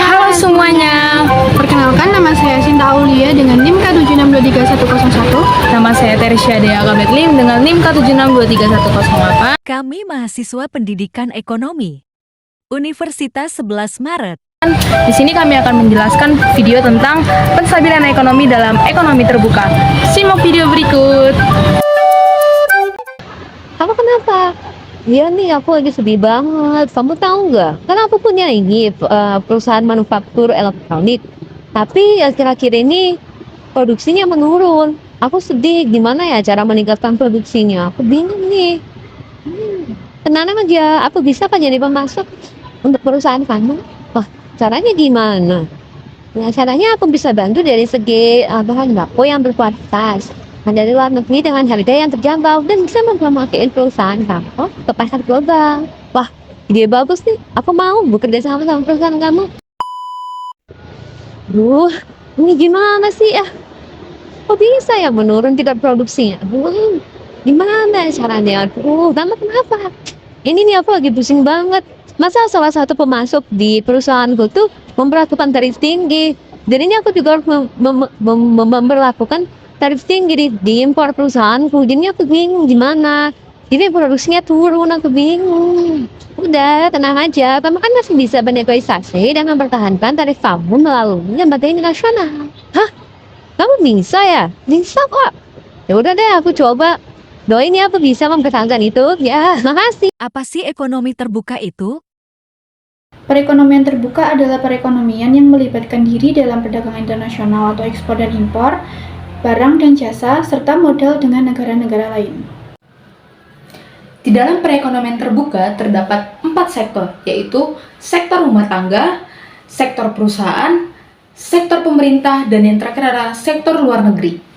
Halo semuanya, Perkenalkan, nama saya Sinta Aulia dengan NIM K76231101. nama saya Tersya Dea Kabet Lim dengan NIM K76231108. Kami mahasiswa pendidikan ekonomi, Universitas 11 Maret. Di sini kami akan menjelaskan video tentang penstabilan ekonomi dalam ekonomi terbuka. Simak video berikut. Kamu kenapa? Iya nih, aku lagi sedih banget. Kamu tahu nggak? Kan aku punya ini perusahaan manufaktur elektronik. Tapi akhir-akhir ini produksinya menurun. Aku sedih. Gimana ya cara meningkatkan produksinya? Aku bingung nih. Tenang aja. Aku bisa kan jadi pemasok untuk perusahaan kamu? Wah, caranya gimana? Nah, caranya aku bisa bantu dari segi bahan baku yang berkualitas. Nah, dari luar negeri dengan harga yang terjangkau dan bisa mempromosikan perusahaan kamu ke pasar global. Wah, ide bagus nih. Aku mau bekerja sama perusahaan kamu. Duh, ini gimana sih ya? Kok bisa ya menurun tidak produksinya? Gimana caranya? Kenapa? Ini nih aku lagi pusing banget. Masa salah satu pemasok di perusahaanku tuh memperlakukan tarif tinggi. Dan ini aku juga harus memperlakukan tarif tinggi di impor perusahaanku. Jadi aku bingung gimana. Jadi produksinya turun, aku bingung. Udah, tenang aja. Kamu kan masih bisa bernegosiasi dan mempertahankan tarif kamu melalui lembaga internasional. Hah? Kamu bisa ya? Bisa kok. Ya udah deh, aku coba. Doain ya aku bisa mempertahankan itu. Ya, makasih. Apa sih ekonomi terbuka itu? Perekonomian terbuka adalah perekonomian yang melibatkan diri dalam perdagangan internasional atau ekspor dan impor, barang dan jasa, serta modal dengan negara-negara lain. Di dalam perekonomian terbuka terdapat 4 sektor, yaitu sektor rumah tangga, sektor perusahaan, sektor pemerintah, dan yang terakhir adalah sektor luar negeri.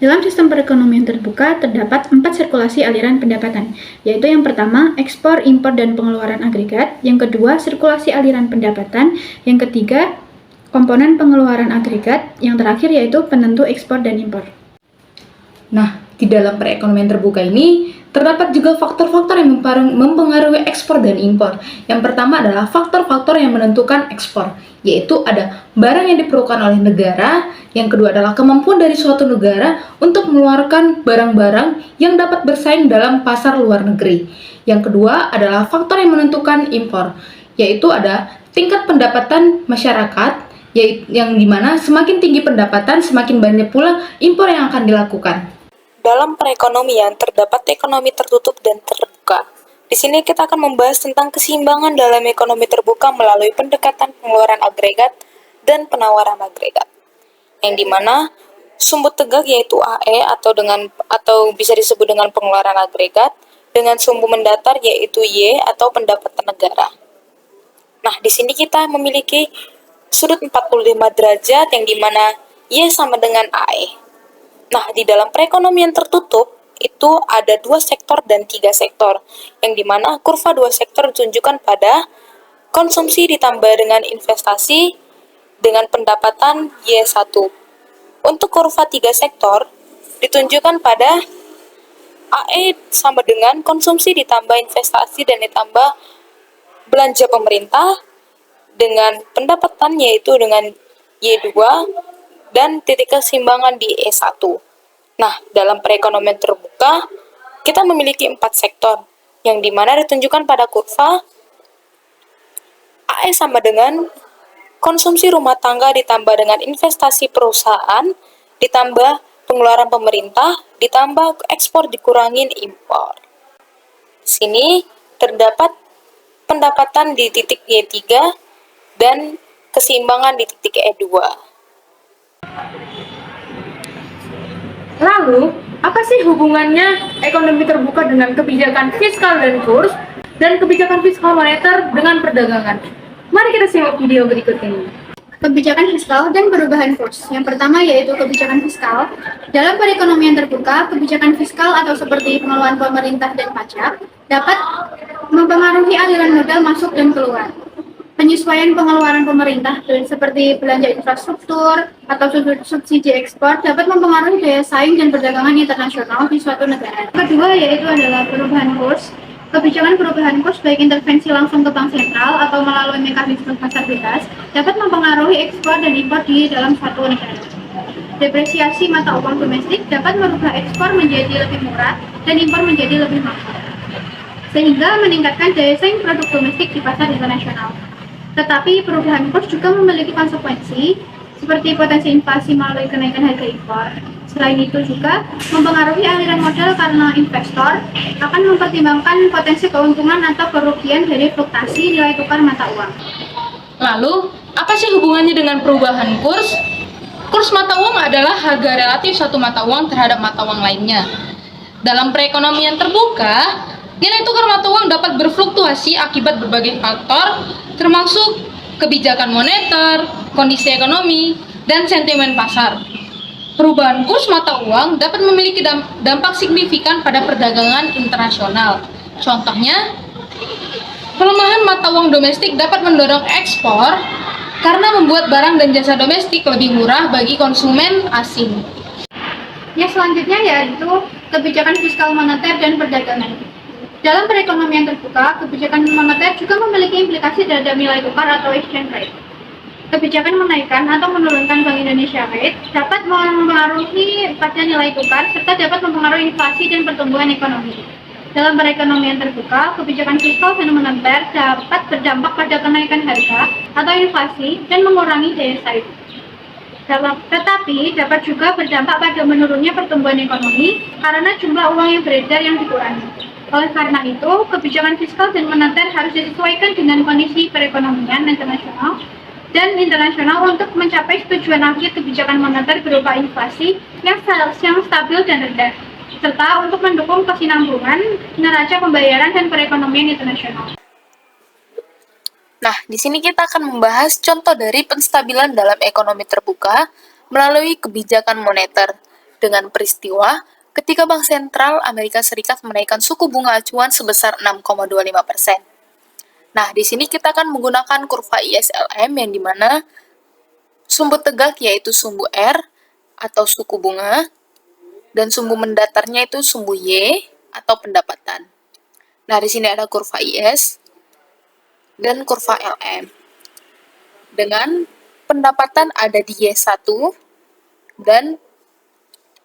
Dalam sistem perekonomian terbuka terdapat 4 sirkulasi aliran pendapatan, yaitu yang pertama, ekspor, impor, dan pengeluaran agregat, yang kedua, sirkulasi aliran pendapatan, yang ketiga, komponen pengeluaran agregat, yang terakhir yaitu penentu ekspor dan impor. Nah, di dalam perekonomian terbuka ini terdapat juga faktor-faktor yang mempengaruhi ekspor dan impor. Yang pertama adalah faktor-faktor yang menentukan ekspor, yaitu ada barang yang diperlukan oleh negara, yang kedua adalah kemampuan dari suatu negara untuk mengeluarkan barang-barang yang dapat bersaing dalam pasar luar negeri. Yang kedua adalah faktor yang menentukan impor, yaitu ada tingkat pendapatan masyarakat, yang dimana semakin tinggi pendapatan, semakin banyak pula impor yang akan dilakukan. Dalam perekonomian terdapat ekonomi tertutup dan terbuka. Di sini kita akan membahas tentang keseimbangan dalam ekonomi terbuka melalui pendekatan pengeluaran agregat dan penawaran agregat. Yang dimana sumbu tegak yaitu AE atau bisa disebut dengan pengeluaran agregat, dengan sumbu mendatar yaitu Y atau pendapatan negara. Nah, di sini kita memiliki sudut 45 derajat yang dimana Y sama dengan AE. Nah, di dalam perekonomian tertutup, itu ada 2 sektor dan 3 sektor, yang dimana kurva 2 sektor ditunjukkan pada konsumsi ditambah dengan investasi dengan pendapatan Y1. Untuk kurva 3 sektor, ditunjukkan pada AE sama dengan konsumsi ditambah investasi dan ditambah belanja pemerintah dengan pendapatan yaitu dengan Y2 dan titik keseimbangan di E1. Nah, dalam perekonomian terbuka, kita memiliki 4 sektor, yang dimana ditunjukkan pada kurva AE sama dengan konsumsi rumah tangga ditambah dengan investasi perusahaan, ditambah pengeluaran pemerintah, ditambah ekspor dikurangin impor. Di sini terdapat pendapatan di titik Y3 dan keseimbangan di titik E2. Lalu, apa sih hubungannya ekonomi terbuka dengan kebijakan fiskal dan kurs dan kebijakan fiskal moneter dengan perdagangan? Mari kita simak video berikut ini. Kebijakan fiskal dan perubahan kurs. Yang pertama yaitu kebijakan fiskal. Dalam perekonomian terbuka, kebijakan fiskal atau seperti pengeluaran pemerintah dan pajak dapat mempengaruhi aliran modal masuk dan keluar. Penyesuaian pengeluaran pemerintah seperti belanja infrastruktur atau subsidi ekspor dapat mempengaruhi daya saing dan perdagangan internasional di suatu negara. Kedua yaitu adalah perubahan kurs. Kebijakan perubahan kurs baik intervensi langsung ke bank sentral atau melalui mekanisme pasar bebas dapat mempengaruhi ekspor dan impor di dalam suatu negara. Depresiasi mata uang domestik dapat merubah ekspor menjadi lebih murah dan impor menjadi lebih mahal, sehingga meningkatkan daya saing produk domestik di pasar internasional. Tetapi perubahan kurs juga memiliki konsekuensi seperti potensi inflasi melalui kenaikan harga impor. Selain itu juga mempengaruhi aliran modal karena investor akan mempertimbangkan potensi keuntungan atau kerugian dari fluktuasi nilai tukar mata uang. Lalu, apa sih hubungannya dengan perubahan kurs? Kurs mata uang adalah harga relatif satu mata uang terhadap mata uang lainnya. Dalam perekonomian terbuka, nilai tukar mata uang dapat berfluktuasi akibat berbagai faktor, termasuk kebijakan moneter, kondisi ekonomi, dan sentimen pasar. Perubahan kurs mata uang dapat memiliki dampak signifikan pada perdagangan internasional. Contohnya, pelemahan mata uang domestik dapat mendorong ekspor karena membuat barang dan jasa domestik lebih murah bagi konsumen asing. Yang selanjutnya yaitu kebijakan fiskal moneter dan perdagangan. Dalam perekonomian terbuka, kebijakan moneter juga memiliki implikasi terhadap nilai tukar atau exchange rate. Kebijakan menaikkan atau menurunkan Bank Indonesia rate dapat mempengaruhi pada nilai tukar serta dapat mempengaruhi inflasi dan pertumbuhan ekonomi. Dalam perekonomian terbuka, kebijakan fiskal dan moneter dapat berdampak pada kenaikan harga atau inflasi dan mengurangi daya saing. Tetapi dapat juga berdampak pada menurunnya pertumbuhan ekonomi karena jumlah uang yang beredar yang dikurangi. Oleh karena itu, kebijakan fiskal dan moneter harus disesuaikan dengan kondisi perekonomian nasional dan internasional untuk mencapai tujuan akhir kebijakan moneter berupa inflasi yang stabil dan rendah, serta untuk mendukung kesinambungan neraca pembayaran dan perekonomian internasional. Nah, di sini kita akan membahas contoh dari penstabilan dalam ekonomi terbuka melalui kebijakan moneter dengan peristiwa ketika Bank Sentral Amerika Serikat menaikkan suku bunga acuan sebesar 6,25%. Nah, di sini kita akan menggunakan kurva ISLM yang dimana sumbu tegak yaitu sumbu R atau suku bunga dan sumbu mendatarnya itu sumbu Y atau pendapatan. Nah, di sini ada kurva IS dan kurva LM. Dengan pendapatan ada di Y1 dan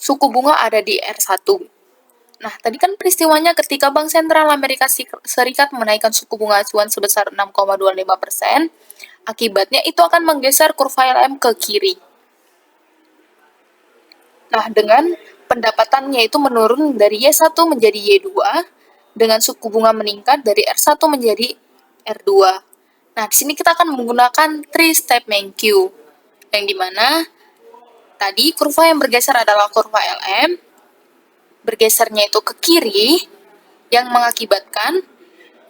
suku bunga ada di R1. Nah, tadi kan peristiwanya ketika Bank Sentral Amerika Serikat menaikkan suku bunga acuan sebesar 6,25%, akibatnya itu akan menggeser kurva LM ke kiri. Nah, dengan pendapatannya itu menurun dari Y1 menjadi Y2, dengan suku bunga meningkat dari R1 menjadi R2. Nah, di sini kita akan menggunakan 3-step MenQ, yang dimana tadi kurva yang bergeser adalah kurva LM, bergesernya itu ke kiri, yang mengakibatkan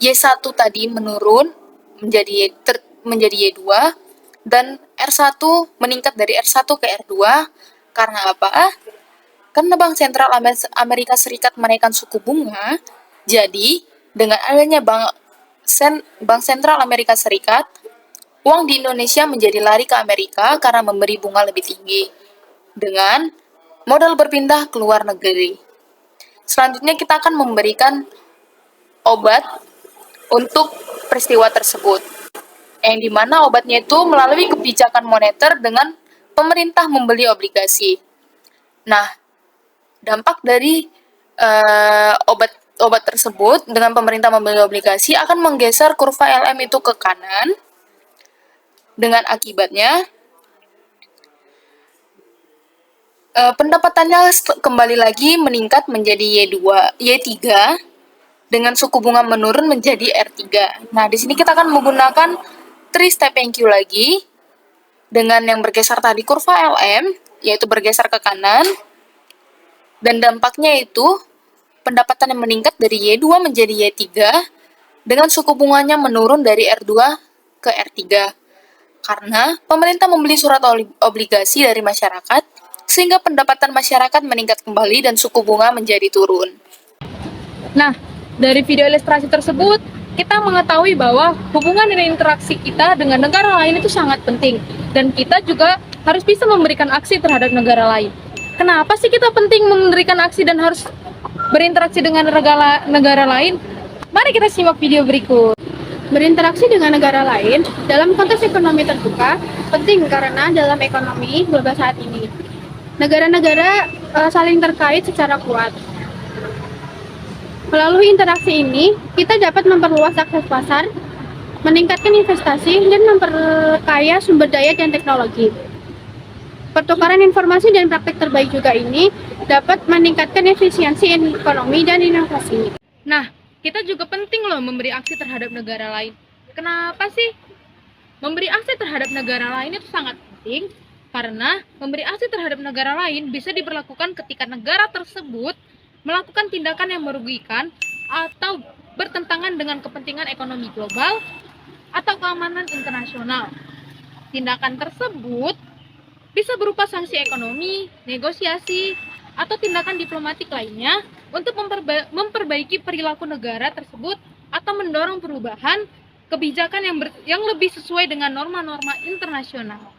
Y1 tadi menurun menjadi Y2, dan R1 meningkat dari R1 ke R2, karena apa? Karena Bank Sentral Amerika Serikat menaikkan suku bunga, jadi dengan adanya Bank Sentral Amerika Serikat, uang di Indonesia menjadi lari ke Amerika karena memberi bunga lebih tinggi, dengan modal berpindah ke luar negeri. Selanjutnya kita akan memberikan obat untuk peristiwa tersebut, yang dimana obatnya itu melalui kebijakan moneter dengan pemerintah membeli obligasi. Nah, dampak dari obat tersebut dengan pemerintah membeli obligasi akan menggeser kurva LM itu ke kanan, dengan akibatnya pendapatannya kembali lagi meningkat menjadi Y3 dengan suku bunga menurun menjadi R3. Nah, di sini kita akan menggunakan 3-step MenQ lagi dengan yang bergeser tadi kurva LM, yaitu bergeser ke kanan, dan dampaknya itu pendapatan yang meningkat dari Y2 menjadi Y3 dengan suku bunganya menurun dari R2 ke R3 karena pemerintah membeli surat obligasi dari masyarakat sehingga pendapatan masyarakat meningkat kembali dan suku bunga menjadi turun. Nah, dari video ilustrasi tersebut, kita mengetahui bahwa hubungan dan interaksi kita dengan negara lain itu sangat penting. Dan kita juga harus bisa memberikan aksi terhadap negara lain. Kenapa sih kita penting memberikan aksi dan harus berinteraksi dengan negara lain? Mari kita simak video berikut. Berinteraksi dengan negara lain dalam konteks ekonomi terbuka penting karena dalam ekonomi global saat ini, negara-negara saling terkait secara kuat. Melalui interaksi ini, kita dapat memperluas akses pasar, meningkatkan investasi, dan memperkaya sumber daya dan teknologi. Pertukaran informasi dan praktik terbaik juga ini dapat meningkatkan efisiensi ekonomi dan inovasi. Nah, kita juga penting loh memberi aksi terhadap negara lain. Kenapa sih? Memberi aksi terhadap negara lain itu sangat penting karena memberi aksi terhadap negara lain bisa diberlakukan ketika negara tersebut melakukan tindakan yang merugikan atau bertentangan dengan kepentingan ekonomi global atau keamanan internasional. Tindakan tersebut bisa berupa sanksi ekonomi, negosiasi, atau tindakan diplomatik lainnya untuk memperbaiki perilaku negara tersebut atau mendorong perubahan kebijakan yang lebih sesuai dengan norma-norma internasional.